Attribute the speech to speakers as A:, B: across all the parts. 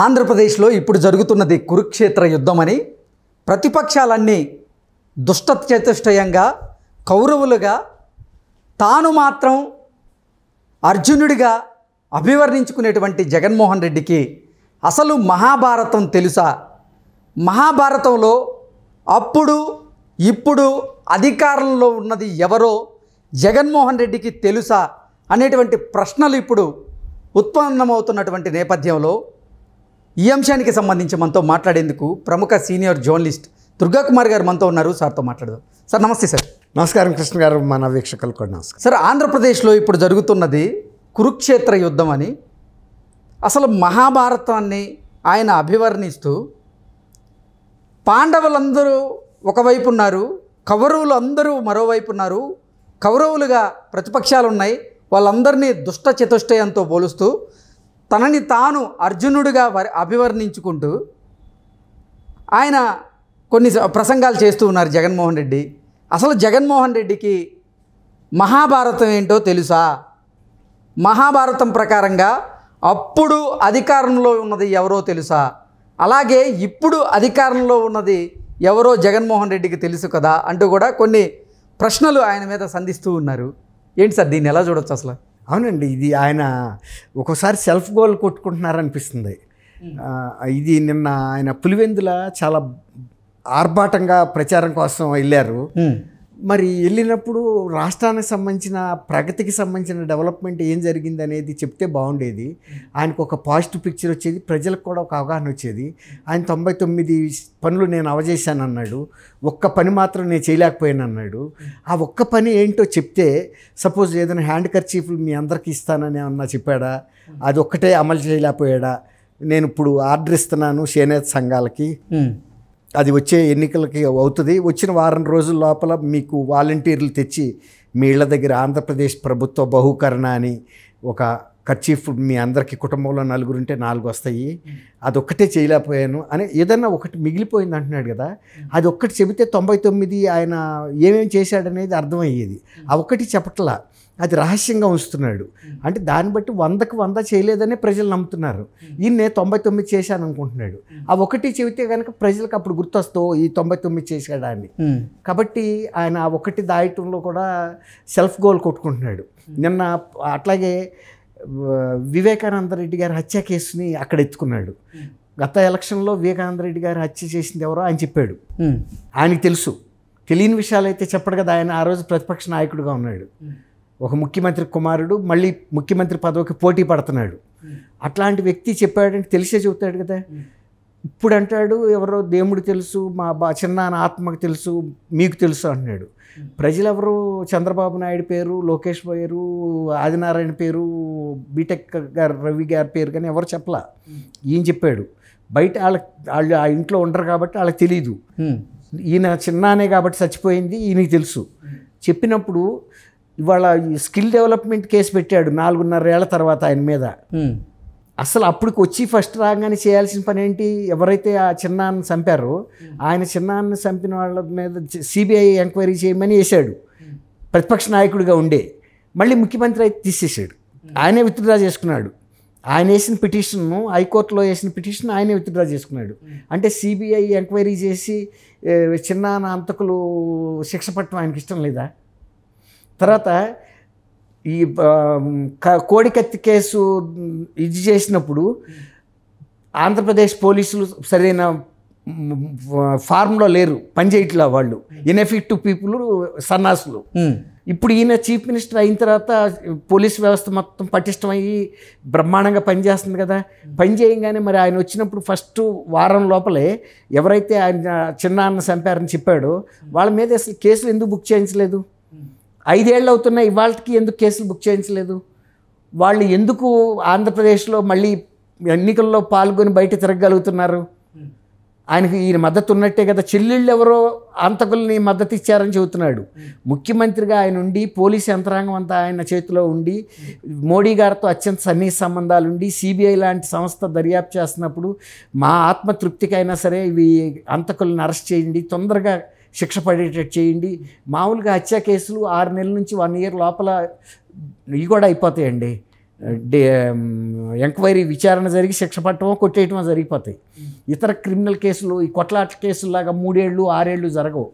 A: ఆంధ్రప్రదేశ్లో ఇప్పుడు జరుగుతున్నది కురుక్షేత్ర యుద్ధమని ప్రతిపక్షాలన్నీ దుష్టచతుష్టయంగా కౌరవులుగా తాను మాత్రం అర్జునుడిగా అభివర్ణించుకునేటువంటి జగన్మోహన్ రెడ్డికి అసలు మహాభారతం తెలుసా? మహాభారతంలో అప్పుడు ఇప్పుడు అధికారంలో ఉన్నది ఎవరో జగన్మోహన్ రెడ్డికి తెలుసా అనేటువంటి ప్రశ్నలు ఇప్పుడు ఉత్పన్నమవుతున్నటువంటి నేపథ్యంలో ఈ అంశానికి సంబంధించి మనతో మాట్లాడేందుకు ప్రముఖ సీనియర్ జర్నలిస్ట్ దుర్గాకుమార్ గారు మనతో ఉన్నారు. సార్తో మాట్లాడదాం. సార్ నమస్తే. సార్
B: నమస్కారం కృష్ణ గారు, మన వీక్షకులకు కూడా నమస్కారం.
A: సార్, ఆంధ్రప్రదేశ్లో ఇప్పుడు జరుగుతున్నది కురుక్షేత్ర యుద్ధం అని అసలు మహాభారతాన్ని ఆయన అభివర్ణిస్తూ పాండవులందరూ ఒకవైపు ఉన్నారు, కౌరవులు అందరూ మరోవైపు ఉన్నారు, కౌరవులుగా ప్రతిపక్షాలు ఉన్నాయి, వాళ్ళందరినీ దుష్ట చతుష్టయంతో పోలుస్తూ తనని తాను అర్జునుడిగా అభివర్ణించుకుంటూ ఆయన కొన్ని ప్రసంగాలు చేస్తూ ఉన్నారు జగన్మోహన్ రెడ్డి. అసలు జగన్మోహన్ రెడ్డికి మహాభారతం ఏంటో తెలుసా? మహాభారతం ప్రకారంగా అప్పుడు అధికారంలో ఉన్నది ఎవరో తెలుసా? అలాగే ఇప్పుడు అధికారంలో ఉన్నది ఎవరో జగన్మోహన్ రెడ్డికి తెలుసు కదా అంటూ కూడా కొన్ని ప్రశ్నలు ఆయన మీద సంధిస్తూ ఉన్నారు. ఏంటి సార్, దీన్ని ఎలా చూడొచ్చు అసలు?
B: అవునండి, ఇది ఆయన ఒక్కోసారి సెల్ఫ్ గోల్ కొట్టుకుంటున్నారనిపిస్తుంది. ఇది నిన్న ఆయన పులివెందుల చాలా ఆర్భాటంగా ప్రచారం కోసం వెళ్ళారు. మరి వెళ్ళినప్పుడు రాష్ట్రానికి సంబంధించిన ప్రగతికి సంబంధించిన డెవలప్మెంట్ ఏం జరిగింది అనేది చెప్తే బాగుండేది. ఆయనకు ఒక పాజిటివ్ పిక్చర్ వచ్చేది, ప్రజలకు కూడా ఒక అవగాహన వచ్చేది. ఆయన 99 పనులు నేను అవజేశాను అన్నాడు, ఒక్క పని మాత్రం నేను చేయలేకపోయాను అన్నాడు. ఆ ఒక్క పని ఏంటో చెప్తే, సపోజ్ ఏదైనా హ్యాండ్ కర్చీఫ్లు మీ అందరికీ ఇస్తానని ఏమన్నా చెప్పాడా? అది ఒక్కటే అమలు చేయలేకపోయాడా? నేను ఇప్పుడు ఆర్డర్ ఇస్తున్నాను చేనేత సంఘాలకి, అది వచ్చే ఎన్నికలకి అవుతుంది, వచ్చిన వారం రోజుల లోపల మీకు వాలంటీర్లు తెచ్చి మీ ఇళ్ళ దగ్గర ఆంధ్రప్రదేశ్ ప్రభుత్వ బహుకరణ అని ఒక ఖర్చీఫ్ మీ అందరికీ కుటుంబంలో 4 ఉంటే 4 వస్తాయి, అదొక్కటే చేయలేకపోయాను అని ఏదన్నా ఒకటి మిగిలిపోయింది అంటున్నాడు కదా. అది ఒక్కటి చెబితే 99 ఆయన ఏమేమి చేశాడనేది అర్థమయ్యేది. ఆ ఒక్కటి చెప్పట్లా, అది రహస్యంగా ఉంచుతున్నాడు. అంటే దాన్ని బట్టి 100కి 100 చేయలేదనే ప్రజలు నమ్ముతున్నారు. ఈయన్నే 99 చేశాను అనుకుంటున్నాడు. ఆ ఒకటి చెబితే కనుక ప్రజలకు అప్పుడు గుర్తొస్తావు ఈ 99 చేశాడా అని. కాబట్టి ఆయన ఆ ఒకటి దాయటంలో కూడా సెల్ఫ్ గోల్ కొట్టుకుంటున్నాడు. నిన్న అట్లాగే వివేకానంద రెడ్డి గారి హత్య కేసుని అక్కడ ఎత్తుకున్నాడు. గత ఎలక్షన్లో వివేకానంద రెడ్డి గారు హత్య చేసింది ఎవరో ఆయన చెప్పాడు. ఆయనకి తెలుసు, తెలియని విషయాలు అయితే చెప్పడు కదా. ఆయన ఆ రోజు ప్రతిపక్ష నాయకుడిగా ఉన్నాడు, ఒక ముఖ్యమంత్రి కుమారుడు, మళ్ళీ ముఖ్యమంత్రి పదవికి పోటీ పడుతున్నాడు. అట్లాంటి వ్యక్తి చెప్పాడంటే తెలిసే చెబుతాడు కదా. ఇప్పుడు అంటాడు ఎవరో దేవుడు తెలుసు, మా చిన్నాన్న ఆత్మకు తెలుసు, మీకు తెలుసు అంటున్నాడు. ప్రజలెవరు చంద్రబాబు నాయుడు పేరు, లోకేష్ పేరు, ఆదినారాయణ పేరు, బీటెక్ గారు రవి గారి పేరు కానీ ఎవరు చెప్పలా. ఈయన చెప్పాడు. బయట వాళ్ళు ఆ ఇంట్లో ఉండరు కాబట్టి వాళ్ళకి తెలియదు. ఈయన చిన్నానే కాబట్టి చచ్చిపోయింది ఈయనకి తెలుసు. చెప్పినప్పుడు ఇవాళ స్కిల్ డెవలప్మెంట్ కేసు పెట్టాడు 4.5 ఏళ్ల తర్వాత ఆయన మీద. అసలు అప్పటికి వచ్చి ఫస్ట్ రాగానే చేయాల్సిన పని ఏంటి? ఎవరైతే ఆ చిన్నాన్ని చంపారో ఆయన చిన్నాన్ని చంపిన వాళ్ళ మీద సిబిఐ ఎంక్వైరీ చేయమని వేశాడు. ప్రతిపక్ష నాయకుడిగా ఉండే మళ్ళీ ముఖ్యమంత్రి అయితే తీసేసాడు. ఆయనే విత్డ్రా చేసుకున్నాడు. ఆయన వేసిన పిటిషన్ను, హైకోర్టులో వేసిన పిటిషన్ ఆయనే విత్డ్రా చేసుకున్నాడు. అంటే సిబిఐ ఎంక్వైరీ చేసి చిన్నాన్న అంతకులు శిక్ష పట్టడం ఆయనకి ఇష్టం లేదా? తర్వాత ఈ కోడికత్తి కేసు ఇది చేసినప్పుడు ఆంధ్రప్రదేశ్ పోలీసులు సరైన ఫార్మ్లో లేరు, పనిచేయట్లా, వాళ్ళు ఇన్ఎఫెక్టివ్ పీపుల్, సన్నాసులు. ఇప్పుడు ఈయన చీఫ్ మినిస్టర్ అయిన తర్వాత పోలీస్ వ్యవస్థ మొత్తం పటిష్టమయ్యి బ్రహ్మాండంగా పనిచేస్తుంది కదా. పని చేయగానే మరి ఆయన వచ్చినప్పుడు ఫస్ట్ వారం లోపలే ఎవరైతే ఆయన చిన్నాన్న చంపారని చెప్పాడో వాళ్ళ మీద అసలు కేసులు ఎందుకు బుక్ చేయించలేదు? 5 ఏళ్ళు అవుతున్నాయి, ఇవాళకి ఎందుకు కేసులు బుక్ చేయించలేదు? వాళ్ళు ఎందుకు ఆంధ్రప్రదేశ్లో మళ్ళీ ఎన్నికల్లో పాల్గొని బయట తిరగగలుగుతున్నారు? ఆయనకి ఈయన మద్దతు ఉన్నట్టే కదా. చెల్లెళ్ళు ఎవరో అంతకుల్ని మద్దతు ఇచ్చారని చెబుతున్నాడు. ముఖ్యమంత్రిగా ఆయన ఉండి, పోలీస్ యంత్రాంగం అంతా ఆయన చేతిలో ఉండి, మోడీ గారితో అత్యంత సన్నిహిత సంబంధాలు ఉండి, సిబిఐ లాంటి సంస్థ దర్యాప్తు చేస్తున్నప్పుడు మా ఆత్మతృప్తికైనా సరే ఇవి అంతకుల్ని అరెస్ట్ చేయండి, తొందరగా శిక్ష పడేటట్టు చేయండి. మామూలుగా హత్య కేసులు 6 నెలల నుంచి 1 ఇయర్ లోపల ఇవి కూడా అయిపోతాయండి. ఎంక్వైరీ విచారణ జరిగి శిక్ష పట్టడమో కొట్టేయటమో జరిగిపోతాయి. ఇతర క్రిమినల్ కేసులు ఈ కొట్లాట కేసుల్లాగా 3 ఏళ్ళు 6 ఏళ్ళు జరగవు.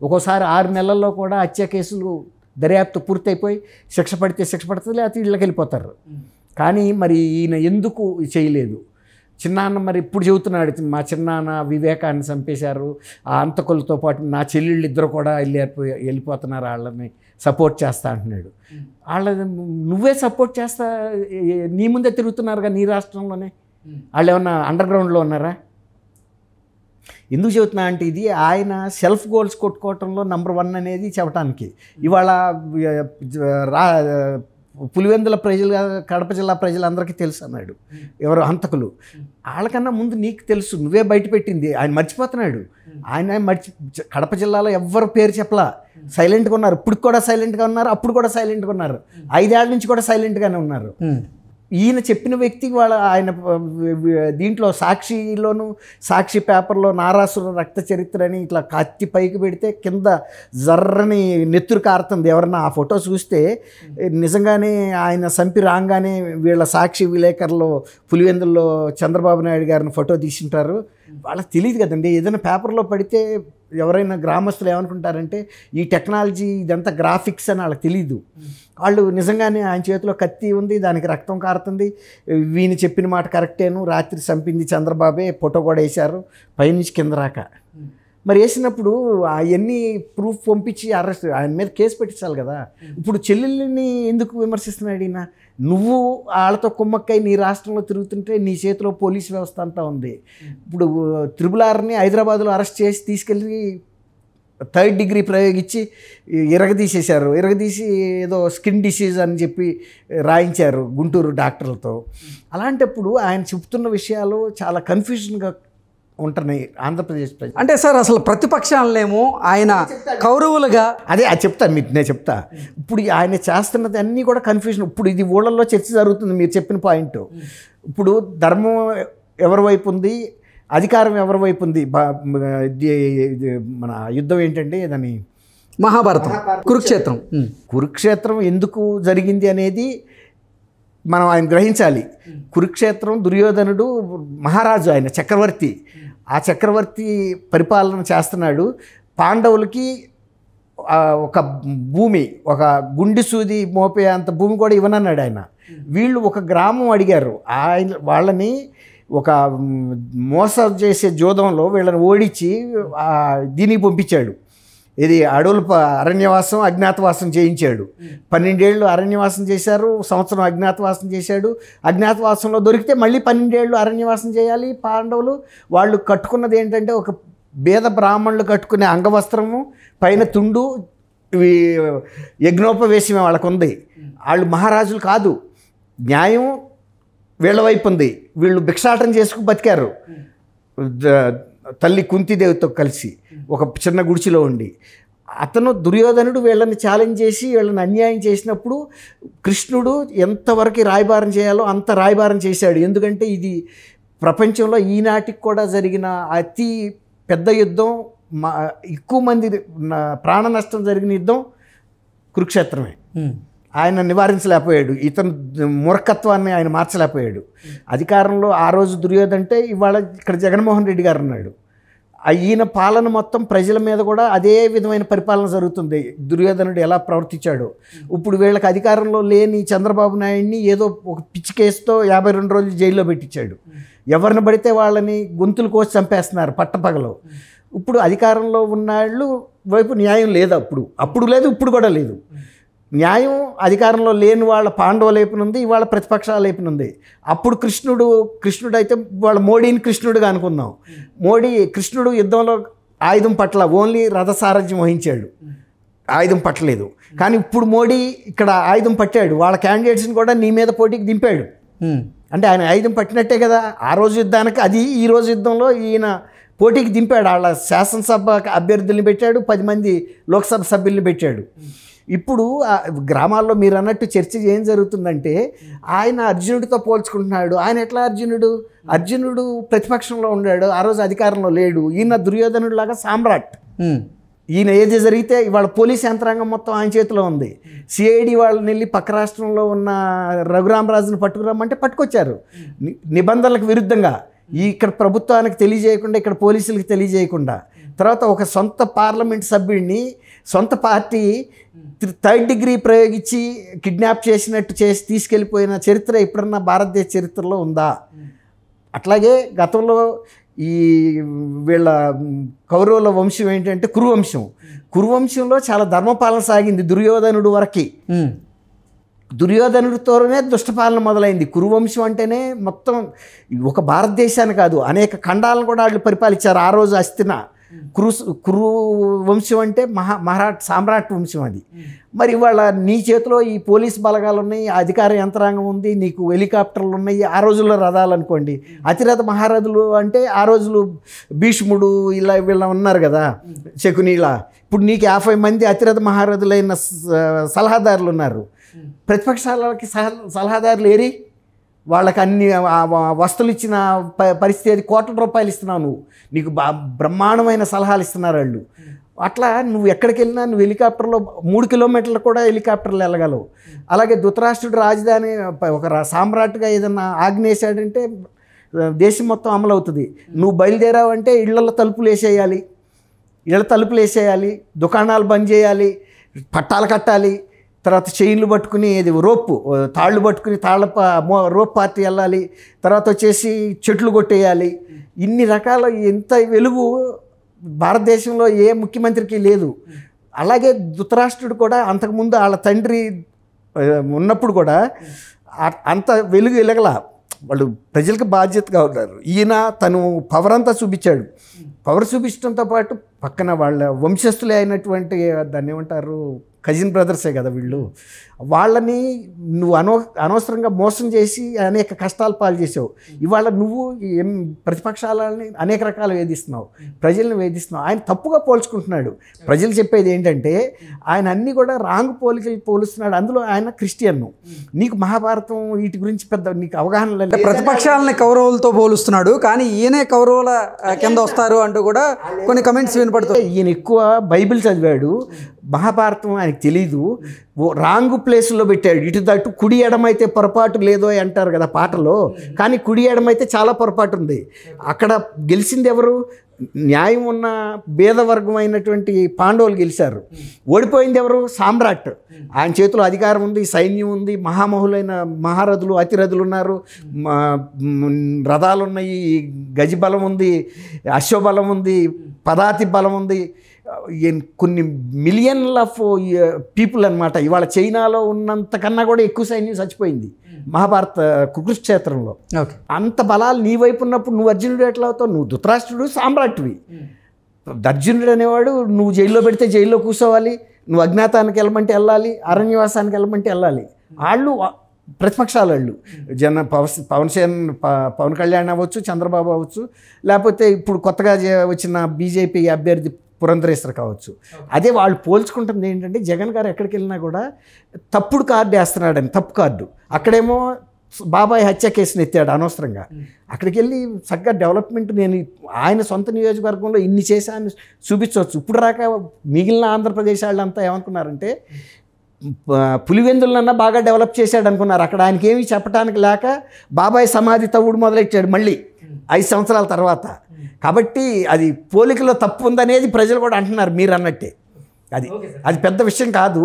B: ఒక్కోసారి 6 నెలల్లో కూడా హత్య కేసులు దర్యాప్తు పూర్తయిపోయి శిక్ష పడితే శిక్ష పడుతుంది, లేకపోతే ఇళ్ళకి వెళ్ళిపోతారు. కానీ మరి ఈయన ఎందుకు చేయలేదు? చిన్నాన్న మరి ఇప్పుడు చెబుతున్నాడు, మా చిన్నాన్న వివేకాన్ని చంపేశారు, ఆ అంతకులతో పాటు నా చెల్లెళ్ళు ఇద్దరు కూడా వెళ్ళిపోతున్నారు, వాళ్ళని సపోర్ట్ చేస్తా అంటున్నాడు. నువ్వే సపోర్ట్ చేస్తా, నీ ముందే తిరుగుతున్నారుగా నీ రాష్ట్రంలోనే. వాళ్ళు ఏమన్నా అండర్ గ్రౌండ్లో ఉన్నారా? ఎందుకు చెబుతున్నా అంటే ఇది ఆయన సెల్ఫ్ గోల్స్ కొట్టుకోవటంలో నంబర్ 1 అనేది చెప్పడానికి. ఇవాళ పులివెందుల ప్రజలు, కడప జిల్లా ప్రజలందరికీ తెలుసు అన్నాడు ఎవరు హంతకులు. వాళ్ళకన్నా ముందు నీకు తెలుసు, నువ్వే బయట పెట్టింది. ఆయన మర్చిపోతున్నాడు. ఆయన కడప జిల్లాలో ఎవ్వరు పేరు చెప్పలా, సైలెంట్గా ఉన్నారు. ఇప్పుడు కూడా సైలెంట్గా ఉన్నారు, అప్పుడు కూడా సైలెంట్గా ఉన్నారు, 5 ఏళ్ల నుంచి కూడా సైలెంట్గానే ఉన్నారు. ఈయన చెప్పిన వ్యక్తికి ఆయన దీంట్లో సాక్షిలోను, సాక్షి పేపర్లో నారాసుర రక్త చరిత్ర అని ఇట్లా కత్తి పైకి పెడితే కింద జర్రని నెత్తురు కారుతుంది. ఎవరన్నా ఆ ఫోటో చూస్తే నిజంగానే ఆయన చంపి రాగానే వీళ్ళ సాక్షి విలేకరులో పులివెందుల్లో చంద్రబాబు నాయుడు గారిని ఫోటో తీసింటారు. వాళ్ళకి తెలియదు కదండి. ఏదైనా పేపర్లో పడితే ఎవరైనా గ్రామస్తులు ఏమనుకుంటారంటే ఈ టెక్నాలజీ ఇదంతా గ్రాఫిక్స్ అని వాళ్ళకి తెలీదు. వాళ్ళు నిజంగానే ఆయన చేతిలో కత్తి ఉంది, దానికి రక్తం కారుతుంది, వీని చెప్పిన మాట కరెక్టేను, రాత్రి చంపింది చంద్రబాబే, ఫోటో కూడా వేశారు పైనుంచి కింద రాక. మరి వేసినప్పుడు అవన్నీ ప్రూఫ్ పంపించి అరెస్ట్, ఆయన మీద కేసు పెట్టించాలి కదా. ఇప్పుడు చెల్లెల్ని ఎందుకు విమర్శిస్తున్నాడు ఈయన? నువ్వు వాళ్ళతో కుమ్మక్కై నీ రాష్ట్రంలో తిరుగుతుంటే నీ చేతిలో పోలీస్ వ్యవస్థ అంతా ఉంది. ఇప్పుడు త్రిబుల్-ఆర్ని హైదరాబాద్లో అరెస్ట్ చేసి తీసుకెళ్ళి 3rd డిగ్రీ ప్రయోగించి ఇరగదీసేశారు. ఇరగదీసి ఏదో స్కిన్ డిసీజ్ అని చెప్పి రాయించారు గుంటూరు డాక్టర్లతో. అలాంటప్పుడు ఆయన చెప్తున్న విషయాలు చాలా కన్ఫ్యూజన్గా ఉంటున్నాయి ఆంధ్రప్రదేశ్ ప్రజలు.
A: అంటే సార్ అసలు ప్రతిపక్షాలనేమో ఆయన కౌరవులుగా
B: అదే అది చెప్తాను మీకు, నేను చెప్తా. ఇప్పుడు ఆయన చేస్తున్నది అన్నీ కూడా కన్ఫ్యూజన్. ఇప్పుడు ఇది ఊళ్ళల్లో చర్చ జరుగుతుంది మీరు చెప్పిన పాయింట్. ఇప్పుడు ధర్మం ఎవరి వైపు ఉంది, అధికారం ఎవరి వైపు ఉంది? మన యుద్ధం ఏంటంటే దాని
A: మహాభారతం, కురుక్షేత్రం.
B: కురుక్షేత్రం ఎందుకు జరిగింది అనేది మనం ఆయన గ్రహించాలి. కురుక్షేత్రం దుర్యోధనుడు మహారాజు, ఆయన చక్రవర్తి. ఆ చక్రవర్తి పరిపాలన చేస్తున్నాడు. పాండవులకి ఒక భూమి, ఒక గుండి సూది మోపే అంత భూమి కూడా ఇవ్వనన్నాడు ఆయన. వీళ్ళు ఒక గ్రామం అడిగారు. వాళ్ళని ఒక మోసం చేసే జోదంలో వీళ్ళని ఓడించి దీనికి పంపించాడు. ఇది అడవుల అరణ్యవాసం, అజ్ఞాతవాసం చేయించాడు. 12 ఏళ్ళు అరణ్యవాసం చేశారు, సంవత్సరం అజ్ఞాతవాసం చేశాడు. అజ్ఞాతవాసంలో దొరికితే మళ్ళీ 12 ఏళ్ళు అరణ్యవాసం చేయాలి పాండవులు. వాళ్ళు కట్టుకున్నది ఏంటంటే ఒక బేద బ్రాహ్మణులు కట్టుకునే అంగవస్త్రము, పైన తుండు, ఇవి యజ్ఞోపవేశమే వాళ్ళకు ఉంది. వాళ్ళు మహారాజులు కాదు. న్యాయం వీళ్ళ వైపు ఉంది. వీళ్ళు భిక్షాటన చేసుకు బతికారు తల్లి కుంతిదేవితో కలిసి ఒక చిన్న గుడిచిలో ఉండి. అతను దుర్యోధనుడు వీళ్ళని ఛాలెంజ్ చేసి వీళ్ళని అన్యాయం చేసినప్పుడు కృష్ణుడు ఎంతవరకు రాయబారం చేయాలో అంత రాయబారం చేశాడు. ఎందుకంటే ఇది ప్రపంచంలో ఈనాటికి కూడా జరిగిన అతి పెద్ద యుద్ధం, ఎక్కువ మంది ప్రాణ నష్టం జరిగిన యుద్ధం కురుక్షేత్రమే. ఆయన నివారించలేకపోయాడు. ఇతను మూర్ఖత్వాన్ని ఆయన మార్చలేకపోయాడు. అధికారంలో ఆ రోజు దుర్యోధనంటే ఇవాళ ఇక్కడ జగన్మోహన్ రెడ్డి గారు ఉన్నాడు. ఈయన పాలన మొత్తం ప్రజల మీద కూడా అదే విధమైన పరిపాలన జరుగుతుంది. దుర్యోధనుడు ఎలా ప్రవర్తించాడు. ఇప్పుడు వీళ్ళకి అధికారంలో లేని చంద్రబాబు నాయుడిని ఏదో ఒక పిచ్చి కేసుతో 52 రోజులు జైల్లో పెట్టించాడు. ఎవరిని పడితే వాళ్ళని గొంతులు కోసి చంపేస్తున్నారు పట్టపగలు. ఇప్పుడు అధికారంలో ఉన్నాళ్ళు వైపు న్యాయం లేదు. అప్పుడు లేదు, ఇప్పుడు కూడా లేదు. న్యాయం అధికారంలో లేని వాళ్ళ పాండవుల వైపునుంది, ఇవాళ ప్రతిపక్షాల వైపునుంది. అప్పుడు కృష్ణుడు అయితే వాళ్ళ మోడీని కృష్ణుడుగా అనుకుందాం. కృష్ణుడు యుద్ధంలో ఆయుధం పట్ల, ఓన్లీ రథసారథ్యం వహించాడు, ఆయుధం పట్టలేదు. కానీ ఇప్పుడు మోడీ ఇక్కడ ఆయుధం పట్టాడు. వాళ్ళ క్యాండిడేట్స్ని కూడా నీ మీద పోటీకి దింపాడు. అంటే ఆయన ఆయుధం పట్టినట్టే కదా ఆ రోజు యుద్ధానికి. అది ఈ రోజు యుద్ధంలో ఈయన పోటీకి దింపాడు. వాళ్ళ శాసనసభ అభ్యర్థుల్ని పెట్టాడు, 10 మంది లోక్సభ సభ్యుల్ని పెట్టాడు. ఇప్పుడు గ్రామాల్లో మీరు అన్నట్టు చర్చ ఏం జరుగుతుందంటే ఆయన అర్జునుడితో పోల్చుకుంటున్నాడు. ఆయన ఎట్లా అర్జునుడు ప్రతిపక్షంలో ఉన్నాడు, ఆ రోజు అధికారంలో లేడు. ఈయన దుర్యోధనుడు లాగా సామ్రాట్. ఈయన ఏది జరిగితే ఇవాళ పోలీస్ యంత్రాంగం మొత్తం ఆయన చేతిలో ఉంది. సిఐడి వాళ్ళని వెళ్ళి పక్క రాష్ట్రంలో ఉన్న రఘురామరాజుని పట్టుకురమ్మంటే పట్టుకొచ్చారు నిబంధనలకు విరుద్ధంగా. ఇక్కడ ప్రభుత్వానికి తెలియజేయకుండా, ఇక్కడ పోలీసులకు తెలియజేయకుండా. తర్వాత ఒక సొంత పార్లమెంట్ సభ్యుడిని సొంత పార్టీ 3rd డిగ్రీ ప్రయోగించి కిడ్నాప్ చేసినట్టు చేసి తీసుకెళ్ళిపోయిన చరిత్ర ఎప్పుడన్నా భారతదేశ చరిత్రలో ఉందా? అట్లాగే గతంలో ఈ వీళ్ళ కౌరవుల వంశం ఏంటంటే కురువంశం. కురువంశంలో చాలా ధర్మపాలన సాగింది దుర్యోధనుడు వరకు. దుర్యోధనుడితోనే దుష్టపాలన మొదలైంది. కురువంశం అంటేనే మొత్తం ఒక భారతదేశాన్ని కాదు, అనేక ఖండాలను కూడా వాళ్ళు పరిపాలించారు. ఆ రోజు అస్థిన కురు వంశం అంటే మహారాట్ సామ్రాట్ వంశం అది. మరి ఇవాళ నీ చేతిలో ఈ పోలీస్ బలగాలు ఉన్నాయి, అధికార యంత్రాంగం ఉంది, నీకు హెలికాప్టర్లు ఉన్నాయి. ఆ రోజుల్లో రథాలు అనుకోండి, అతిరథ మహారథులు అంటే ఆ రోజులు భీష్ముడు ఇలా వీళ్ళ ఉన్నారు కదా, శకునీలా. ఇప్పుడు నీకు 50 మంది అతిరథ మహారథులైన సలహాదారులు ఉన్నారు. ప్రతిపక్షాలకి సలహాదారులు ఏరి? వాళ్ళకి అన్ని వస్తువులు ఇచ్చిన పరిస్థితి అది. కోట్ల రూపాయలు ఇస్తున్నావు నువ్వు, నీకు బ్రహ్మాండమైన సలహాలు ఇస్తున్నారు వాళ్ళు. అట్లా నువ్వు ఎక్కడికి వెళ్ళినా నువ్వు హెలికాప్టర్లో 3 కిలోమీటర్లు కూడా హెలికాప్టర్లు వెళ్ళగలవు. అలాగే ధృతరాష్ట్రుడు రాజధాని ఒక సామ్రాట్గా ఏదన్నా ఆజ్ఞేశాడంటే దేశం మొత్తం అమలు అవుతుంది. నువ్వు బయలుదేరావంటే ఇళ్లలో తలుపులు వేసేయాలి, ఇళ్ల తలుపులు వేసేయాలి, దుకాణాలు బంద్ చేయాలి, పట్టాలు కట్టాలి. తర్వాత చైన్లు పట్టుకుని రోప్పు తాళ్ళు పట్టుకుని రోప్ పార్టీ వెళ్ళాలి. తర్వాత వచ్చేసి చెట్లు కొట్టేయాలి. ఇన్ని రకాల ఇంత వెలుగు భారతదేశంలో ఏ ముఖ్యమంత్రికి లేదు. అలాగే ధృతరాష్ట్రుడు కూడా అంతకుముందు వాళ్ళ తండ్రి ఉన్నప్పుడు కూడా అంత వెలుగు వెలగల. వాళ్ళు ప్రజలకు బాధ్యతగా ఉన్నారు. ఈయన తను పవర్ అంతా చూపించాడు. పవర్ చూపించడంతో పాటు పక్కన వాళ్ళ వంశస్థులే అయినటువంటి దాన్ని ఏమంటారు, కజిన్ బ్రదర్సే కదా వీళ్ళు, వాళ్ళని నువ్వు అనవసరంగా మోసం చేసి అనేక కష్టాలు పాలు చేసావు. ఇవాళ నువ్వు ప్రతిపక్షాలని అనేక రకాలు వేధిస్తున్నావు, ప్రజల్ని వేధిస్తున్నావు. ఆయన తప్పుగా పోల్చుకుంటున్నాడు. ప్రజలు చెప్పేది ఏంటంటే ఆయన అన్నీ కూడా రాంగ్ పోలికలు పోలుస్తున్నాడు. అందులో ఆయన క్రిస్టియన్ను. నీకు మహాభారతం వీటి గురించి పెద్ద నీకు అవగాహన లేదు.
A: ప్రతిపక్షాలని కౌరవులతో పోలుస్తున్నాడు, కానీ ఈయనే కౌరవుల కింద వస్తారు అంటూ కూడా కొన్ని కమెంట్స్ వినపడుతుంది.
B: ఈయన ఎక్కువ బైబిల్ చదివాడు, మహాభారతం ఆయనకు తెలీదు. రాంగ్ ప్లేస్లో పెట్టాడు. ఇటు దట్టు కుడి ఎడమైతే పొరపాటు లేదో అంటారు కదా పాటలో, కానీ కుడి ఎడమైతే చాలా పొరపాటు ఉంది. అక్కడ గెలిచింది ఎవరు? న్యాయం ఉన్న భేదవర్గం అయినటువంటి పాండవులు గెలిచారు. ఓడిపోయింది ఎవరు? సామ్రాట్. ఆయన చేతిలో అధికారం ఉంది, సైన్యం ఉంది, మహామహులైన మహారథులు అతిరథులు ఉన్నారు, రథాలు ఉన్నాయి, గజబలం ఉంది, అశ్వబలం ఉంది, పదాతి బలం ఉంది, కొన్ని మిలియన్ల ఆఫ్ పీపుల్ అనమాట. ఇవాళ చైనాలో ఉన్నంతకన్నా కూడా ఎక్కువ సైన్యం చచ్చిపోయింది మహాభారత కురుక్షేత్రంలో. అంత బలాలు నీ వైపు ఉన్నప్పుడు నువ్వు అర్జునుడు ఎట్లా అవుతావు? నువ్వు ధృతరాష్ట్రుడు, సామ్రాట్వి. అర్జునుడు అనేవాడు నువ్వు జైల్లో పెడితే జైల్లో కూర్చోవాలి, నువ్వు అజ్ఞాతానికి వెళ్ళమంటే వెళ్ళాలి, అరణ్యవాసానికి వెళ్ళమంటే వెళ్ళాలి. వాళ్ళు ప్రతిపక్షాలు వాళ్ళు పవన్ కళ్యాణ్ అవ్వచ్చు, చంద్రబాబు అవ్వచ్చు, లేకపోతే ఇప్పుడు కొత్తగా వచ్చిన బీజేపీ అభ్యర్థి పురంధరేశ్వర్ కావచ్చు. అదే వాళ్ళు పోల్చుకుంటుంది ఏంటంటే జగన్ గారు ఎక్కడికి వెళ్ళినా కూడా తప్పుడు కార్డు వేస్తున్నాడని, తప్పు కార్డు. అక్కడేమో బాబాయ్ హత్య కేసుని ఎత్తాడు అనవసరంగా. అక్కడికి వెళ్ళి చక్కగా డెవలప్మెంట్ నేను ఆయన సొంత నియోజకవర్గంలో ఇన్ని చేశాను చూపించవచ్చు. ఇప్పుడు రాక మిగిలిన ఆంధ్రప్రదేశ్ వాళ్ళంతా ఏమనుకున్నారంటే పులివెందులన్నా బాగా డెవలప్ చేశాడు అనుకున్నారు. అక్కడ ఆయనకి ఏమీ చెప్పడానికి లేక బాబాయ్ సమాధి తవ్వుడు మొదలెట్టాడు మళ్ళీ 5 సంవత్సరాల తర్వాత. కాబట్టి అది పోలికలో తప్పు ఉందనేది ప్రజలు కూడా అంటున్నారు మీరు అన్నట్టే. అది పెద్ద విషయం కాదు.